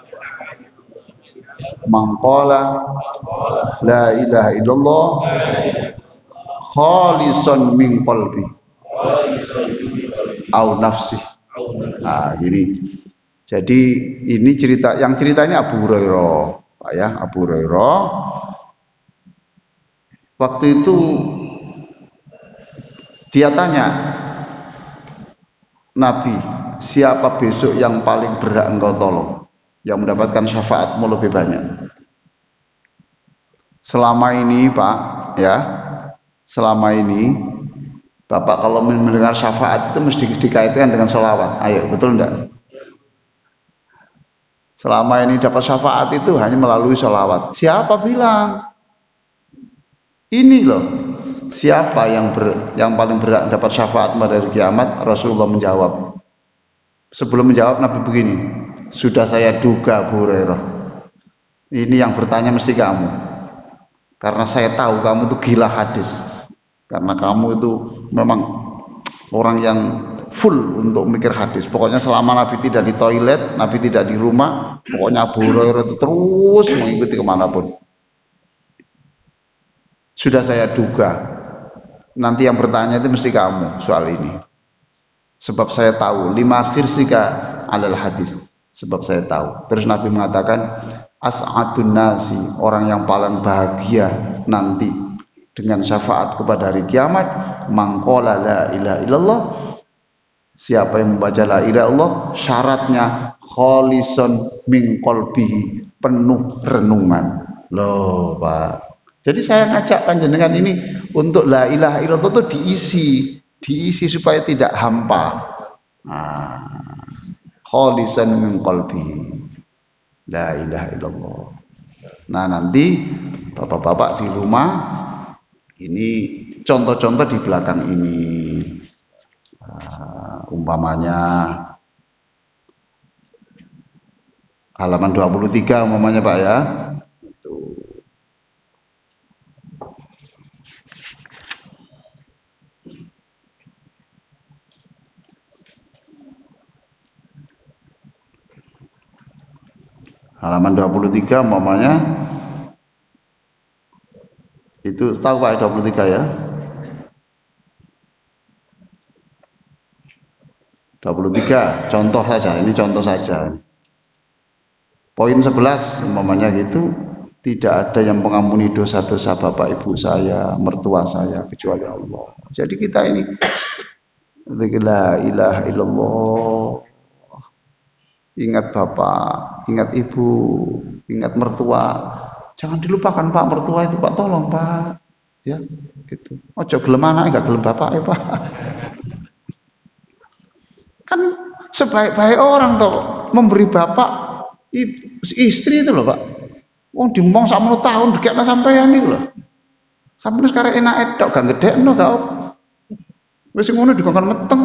man qala la ilaha illallah khalisan min qalbi au nafsi. Nah gini, jadi ini cerita, yang cerita ini Abu Hurairah Pak ya. Abu Hurairah waktu itu dia tanya Nabi, siapa besok yang paling berhak engkau tolong, yang mendapatkan syafaatmu lebih banyak? Selama ini Pak ya, selama ini Bapak kalau mendengar syafaat itu mesti dikaitkan dengan sholawat. Ayo, betul enggak? Selama ini dapat syafaat itu hanya melalui sholawat. Siapa bilang? Ini loh, siapa yang paling berat dapat syafaat pada hari kiamat? Rasulullah menjawab. Sebelum menjawab Nabi begini, sudah saya duga Abu Hurairah. Ini yang bertanya mesti kamu. Karena saya tahu kamu itu gila hadis. Karena kamu itu memang orang yang full untuk mikir hadis. Pokoknya selama Nabi tidak di toilet, Nabi tidak di rumah, pokoknya Abu Hurairah itu terus mengikuti kemanapun. Sudah saya duga nanti yang bertanya itu mesti kamu soal ini. Sebab saya tahu lima khirsika alal hadis. Sebab saya tahu. Terus Nabi mengatakan as'adun nasi, orang yang paling bahagia nanti dengan syafaat kepada hari kiamat, mangqala la ilaha illallah, siapa yang membaca la ilaha illallah, syaratnya khalisan min qalbihi, penuh renungan. Loh Pak, jadi saya ngajak panjenengan ini untuk la ilaha illallah itu diisi supaya tidak hampa. Nah, khalisan min qalbihi la ilaha illallah. Nah nanti bapak-bapak di rumah ini contoh-contoh di belakang ini, umpamanya halaman 23 umpamanya Pak ya. Itu. Halaman 23 umpamanya itu tahu Pak 23 ya. 23 contoh saja, ini contoh saja. Poin 11 umpamanya gitu, tidak ada yang mengampuni dosa-dosa bapak ibu saya, mertua saya kecuali Allah. Jadi kita ini la ilaha illallah. Ingat bapak, ingat ibu, ingat mertua. Jangan dilupakan Pak, mertua itu Pak, tolong Pak. Ya, gitu. Ojo gelem anak enggak gelem bapak ya Pak. Kan sebaik-baik orang toh memberi bapak istri itu loh Pak. Wong dimong sak 10 tahun dekekna sampean niku lho. Sampeyan sekarang enak tok gak gedekno gak apa. Wis ngono dikongkon meteng.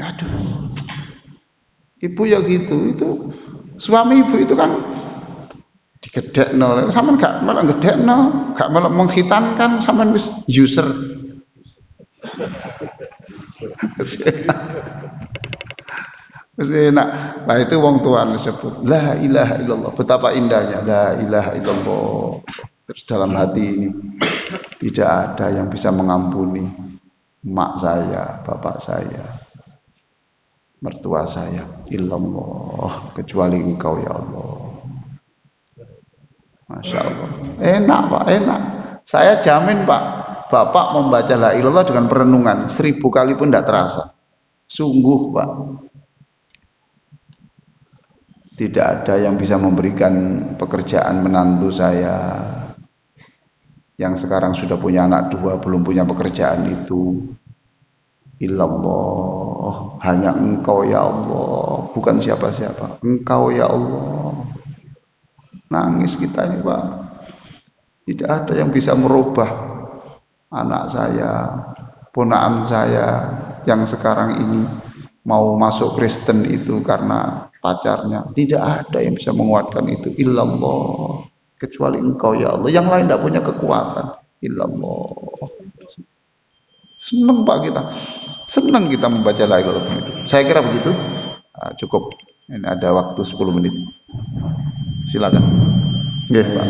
Aduh. Ibu ya gitu, itu suami ibu itu kan digedekno. Sampeyan gak malah gedekno, gak malah menghitankan, sampeyan wis user. Mesti enak. Nah itu wong tua disebut la ilaha illallah. Betapa indahnya la ilaha illallah. Terus dalam hati ini tidak ada yang bisa mengampuni mak saya, bapak saya, mertua saya, illallah, kecuali Engkau ya Allah. Masya Allah. Enak Pak, enak. Saya jamin Pak, Bapak membaca la ilallah dengan perenungan 1000 kali pun tidak terasa. Sungguh Pak. Tidak ada yang bisa memberikan pekerjaan menantu saya yang sekarang sudah punya anak 2 belum punya pekerjaan itu. Illallah, hanya Engkau ya Allah, bukan siapa-siapa. Engkau ya Allah. Nangis kita ini Pak. Tidak ada yang bisa merubah anak saya, ponakan saya yang sekarang ini mau masuk Kristen itu karena pacarnya. Tidak ada yang bisa menguatkan itu. Illallah, kecuali Engkau ya Allah. Yang lain tidak punya kekuatan. Illallah. Senang Pak kita. Senang kita membaca la ilaha illallah itu. Saya kira begitu. Cukup. Ini ada waktu 10 menit. Silakan. Nggih, Pak.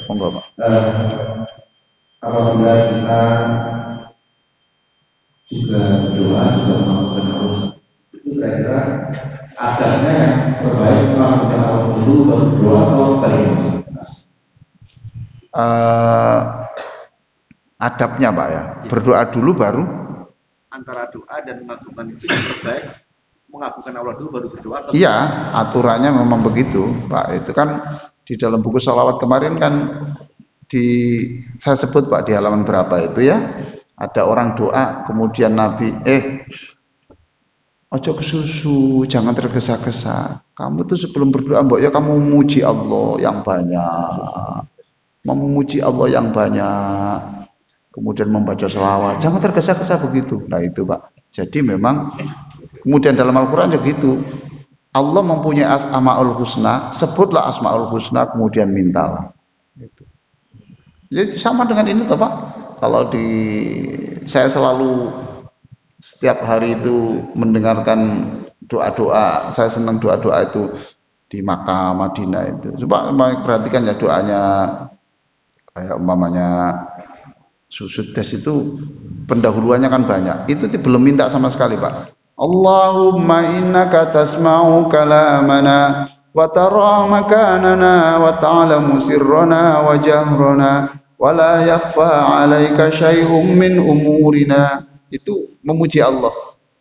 Monggo, Pak. Apabila kita juga berdoa, sudah melakukan harus itu kira-kira adabnya yang terbaik melakukan awal dulu baru berdoa atau bagaimana? Adabnya Pak ya, berdoa dulu baru Antara doa dan mengagungkan itu yang terbaik mengagungkan Allah dulu baru berdoa atau iya, aturannya memang begitu Pak. Itu kan di dalam buku sholawat kemarin kan saya sebut Pak di halaman berapa itu ya, ada orang doa kemudian Nabi ojo kesusu, jangan tergesa-gesa. Kamu tuh sebelum berdoa mbok ya kamu memuji Allah yang banyak, memuji Allah yang banyak, kemudian membaca sholawat, jangan tergesa-gesa begitu. Nah itu Pak. Jadi memang kemudian dalam Al-Quran juga gitu. Allah mempunyai asmaul husna, sebutlah asmaul husna kemudian mintalah. Gitu. Jadi sama dengan ini toh Pak. Kalau saya selalu setiap hari itu mendengarkan doa-doa, saya senang doa-doa itu di Makkah, Madinah itu. Coba perhatikan ya doanya, kayak umpamanya susudes itu pendahuluannya kan banyak. Itu belum minta sama sekali Pak. Allahumma innaka tasma'u kalamana wa tara makanana wa ta'lamu sirrana wa jahrana wa la yakhfa 'alaika syai'un min umurina. Itu memuji Allah.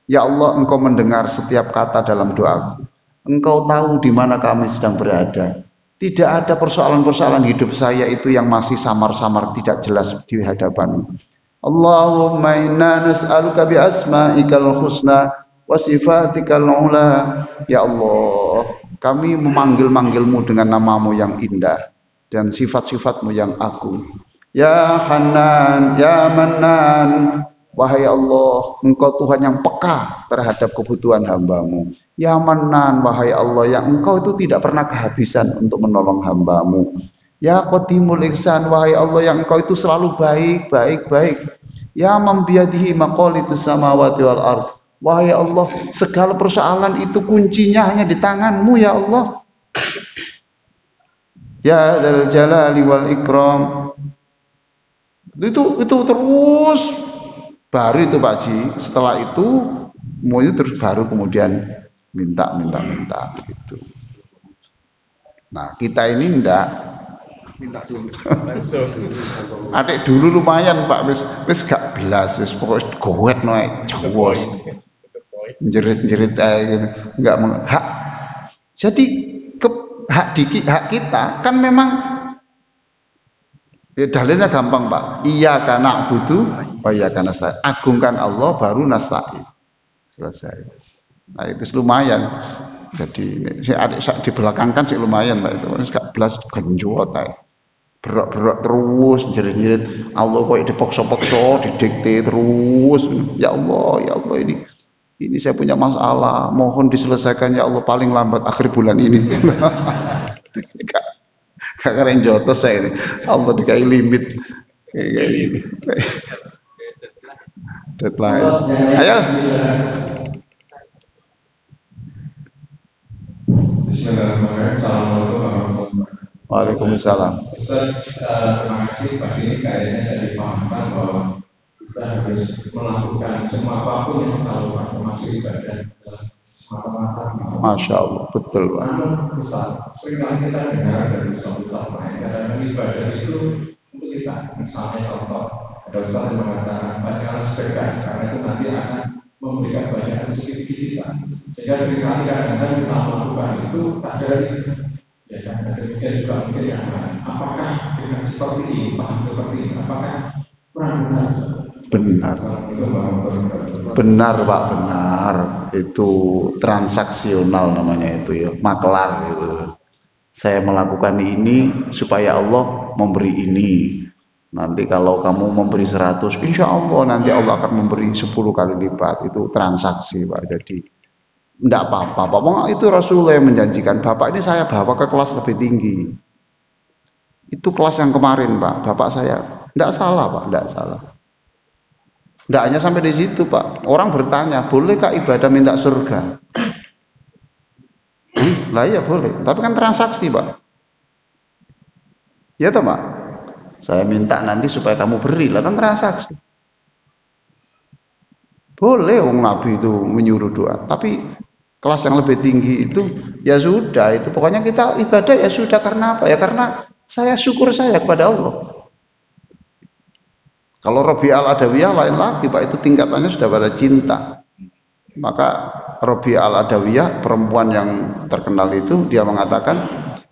Ya Allah, Engkau mendengar setiap kata dalam doaku. Engkau tahu di mana kami sedang berada. Tidak ada persoalan-persoalan hidup saya itu yang masih samar-samar tidak jelas di hadapan-Mu. Allahumma inna nas'aluka bi asma'ikal husna wa sifatikal ula. Ya Allah, kami memanggil-manggilmu dengan namamu yang indah dan sifat-sifatmu yang agung. Ya Hanan, ya Manan, wahai Allah, Engkau Tuhan yang peka terhadap kebutuhan hamba-Mu. Ya Manan, wahai Allah yang engkau itu tidak pernah kehabisan untuk menolong hambamu. Ya Qatimul Ihsan, wahai Allah yang engkau itu selalu baik, baik, baik. Ya man biyadihi maqalitus samawati wal ard. Wahai Allah, segala persoalan itu kuncinya hanya di tanganmu ya Allah. Ya Dzal Jalali wal Ikram. Itu terus baru itu Pak Ji. Setelah itu mau itu terus baru kemudian minta gitu. Nah, kita ini enggak minta dulu langsung. adik dulu lumayan Pak, wis gak belas, wis pokoknya gowet noe jawos. Jerit-jerit aja enggak hak. Jadi hak kita kan memang ya dalilnya gampang Pak. Iya karena butuh, oh iya karena nasta'in. Agungkan Allah baru nasta'in. Selesai. Nah itu lumayan. Jadi si adik di belakang kan sih lumayan Pak itu. Gak belas genjot aja. Berak terus jerit-jerit Allah kok dipaksa-paksa didikte terus. Ya Allah ini saya punya masalah, mohon diselesaikan ya Allah paling lambat akhir bulan ini. Gak keren jotos saya ini. Allah dikai limit kayak ini. Deadline. Ayo. Bismillahirrahmanirrahim. Assalamualaikum warahmatullahi wabarakatuh. Waalaikumsalam. Terima kasih pagi ini kayaknya saya dipahamkan bahwa kita harus melakukan semua apapun yang kita lakukan termasuk ibadah semata-mata. Masya Allah, betul Pak. Namun besar, seringkali kita dengar dari besar-besar lain kadang ibadah itu untuk kita, misalnya contoh, ada besar yang mengatakan banyaklah sedekah karena itu nanti akan memberikan banyak rezeki kita. Sehingga seringkali kadang-kadang kita melakukan itu tak dari ya kan, demikian juga mungkin yang lain. Apakah dengan seperti ini, paham seperti ini, apakah kurang benar? Benar Pak, benar. Itu transaksional namanya itu ya, maklar gitu. Saya melakukan ini supaya Allah memberi ini. Nanti kalau kamu memberi 100, insya Allah nanti Allah akan memberi 10 kali lipat. Itu transaksi Pak. Jadi enggak apa-apa. Pak, itu Rasulullah yang menjanjikan. Bapak ini saya bawa ke kelas lebih tinggi. Itu kelas yang kemarin Pak. Bapak saya enggak salah Pak, enggak salah. Enggak hanya sampai di situ Pak. Orang bertanya, bolehkah ibadah minta surga? Lah iya boleh. Tapi kan transaksi Pak. Ya toh Pak. Saya minta nanti supaya kamu beri, lah kan transaksi. Boleh wong Nabi itu menyuruh doa, tapi kelas yang lebih tinggi itu ya sudah, itu pokoknya kita ibadah ya sudah karena apa? Ya karena saya syukur saya kepada Allah. Kalau Robi al-Adawiyah lain lagi Pak, itu tingkatannya sudah pada cinta. Maka Robi al-Adawiyah perempuan yang terkenal itu dia mengatakan,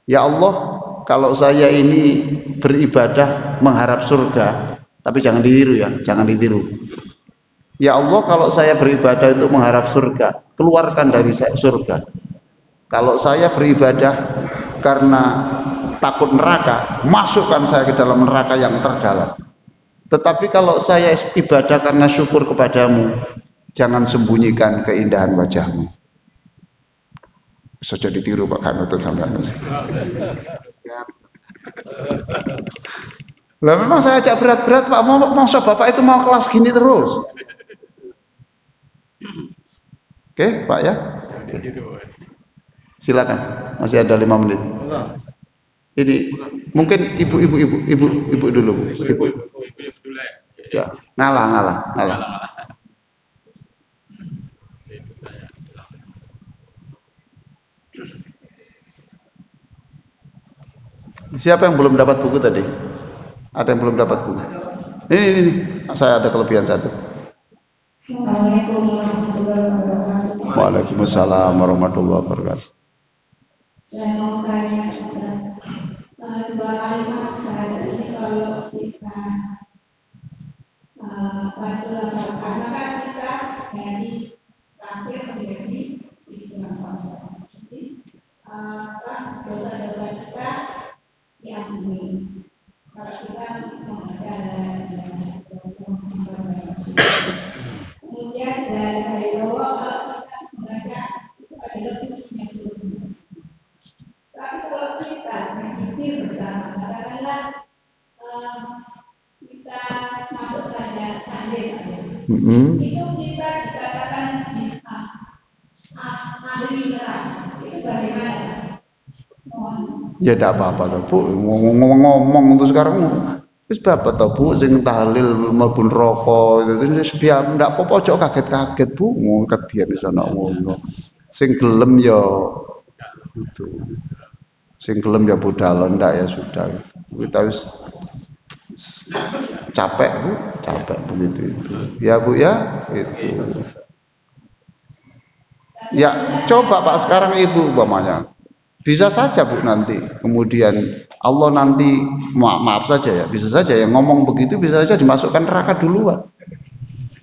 ya Allah kalau saya ini beribadah mengharap surga, tapi jangan ditiru ya, jangan ditiru. Ya Allah kalau saya beribadah untuk mengharap surga, keluarkan dari saya surga. Kalau saya beribadah karena takut neraka, masukkan saya ke dalam neraka yang terdalam. Tetapi kalau saya ibadah karena syukur kepadamu, jangan sembunyikan keindahan wajahmu. Saja ditiru Pak Kanut sampean. Lah memang saya ajak berat-berat Pak, mau Bapak itu mau kelas gini terus. Oke, Pak ya. Silakan. Masih ada 5 menit. Ini mungkin ibu dulu, Bu. Ibu. Ya, ngalah. Siapa yang belum dapat buku tadi? Ada yang belum dapat buku? Ini. Saya ada kelebihan satu. Assalamualaikum warahmatullahi wabarakatuh. Waalaikumsalam warahmatullahi wabarakatuh. Saya mau tanya Ustaz, dua kalimat syahadat ini kalau kita baca karena kan kita dari kafir menjadi Islam Ustaz. Jadi dosa-dosa kita diampuni. Kalau kita membaca kemudian dari Allah kalau kita membaca itu ada ahli neraka. Itu bagaimana? Mohon. Ya tidak apa-apa toh Bu, ngomong terus sekarang wis bapak toh Bu sing tahlil mlebu neraka itu wis biar ndak apa-apa aja kaget-kaget Bu, ngkat biyen wis ana ngono. Sing gelem ya itu. Sing gelem ya budal ndak ya sudah gitu. Kita wis capek Bu, capek begitu itu. Ya Bu ya, itu. Ya coba Pak sekarang Ibu umpamanya. Bisa saja Bu nanti, kemudian Allah nanti maaf saja ya, bisa saja yang ngomong begitu bisa saja dimasukkan neraka duluan.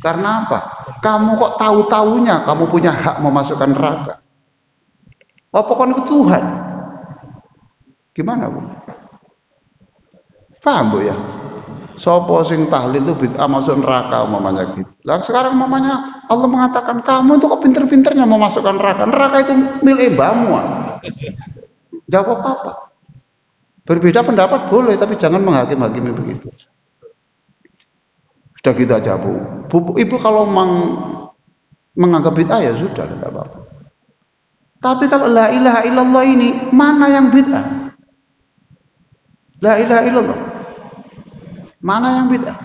Karena apa? Kamu kok tahu-taunya kamu punya hak memasukkan neraka? Apa kon itu Tuhan? Gimana Bu? Paham Bu ya? Sopo sing tahlil itu bid'ah masuk neraka umpamanya gitu. Lah sekarang umpamanya Allah mengatakan kamu itu kok pinter-pinternya memasukkan neraka. Neraka itu milik mbahmu. Jawab apa? Berbeda pendapat boleh, tapi jangan menghakim-hakimi begitu. Sudah gitu aja Bu. Ibu kalau menganggap bid'ah ya sudah, tidak apa-apa. Tapi kalau la ilaha illallah ini mana yang bid'ah? La ilaha illallah. Mana yang bid'ah?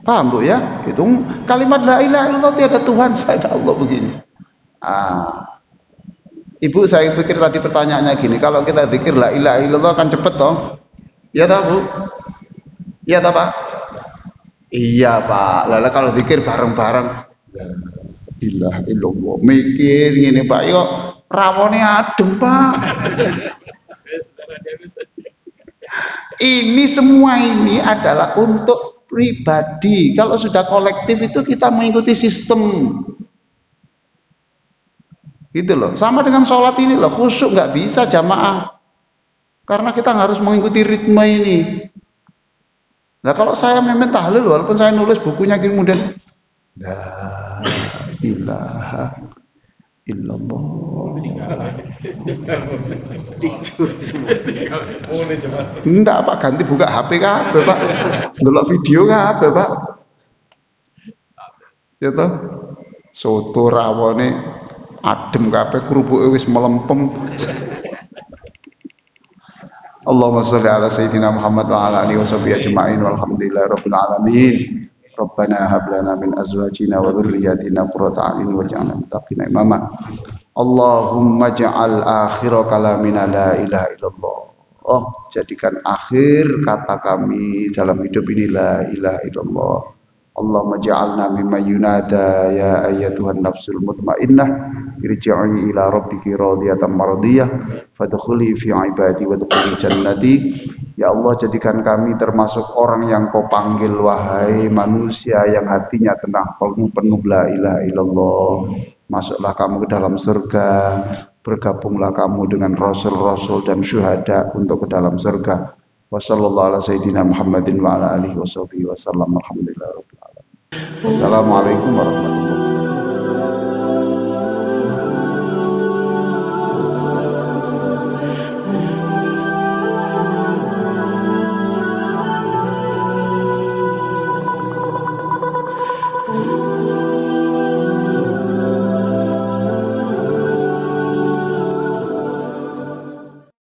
Paham Bu ya? Itu kalimat la ilaha illallah tiada Tuhan selain Allah begini. Ibu saya pikir tadi pertanyaannya gini, kalau kita zikir la ilaha illallah kan cepet toh? Iya toh Bu? Iya toh Pak? Iya Pak. Lalu kalau zikir bareng-bareng la ilaha illallah. Mikir gini Pak, yuk rawone adem Pak. Ini semua ini adalah untuk pribadi. Kalau sudah kolektif itu kita mengikuti sistem. Gitu loh, sama dengan sholat ini loh, khusyuk nggak bisa jamaah karena kita harus mengikuti ritme ini. Nah kalau saya memang tahlil walaupun saya nulis bukunya kemudian la ilaha illallah tidur enggak Pak, ganti buka HP kabeh Pak, ndelok video kabeh Pak ya toh, soto rawone adem kabeh, kerubuke wis melempem. Allahumma sholli ala sayyidina Muhammad wa ala alihi washabihi ajma'in walhamdulillahirabbil alamin. Rabbana hab lana min azwajina wa dhurriyyatina qurrata a'yun waj'alna lil muttaqina imama. Allahumma ja'al akhir kalamina la ilaha illallah. Oh, jadikan akhir kata kami dalam hidup ini la ilaha illallah. Allahumma ja'alna mimma yunada ya ayyatuhan nafsul mutmainnah irji'i ila rabbiki radiyatan mardiyah fadkhuli fi ibadi wadkhuli jannati. Ya Allah, jadikan kami termasuk orang yang kau panggil wahai manusia yang hatinya tenang penuh la ilaha illallah. Masuklah kamu ke dalam surga, bergabunglah kamu dengan rasul-rasul dan syuhada untuk ke dalam surga. Wassallallahu ala sayyidina Muhammadin wa ala alihi washabihi wasallam. Alhamdulillahirabbil alamin. Wassalamualaikum warahmatullahi wabarakatuh.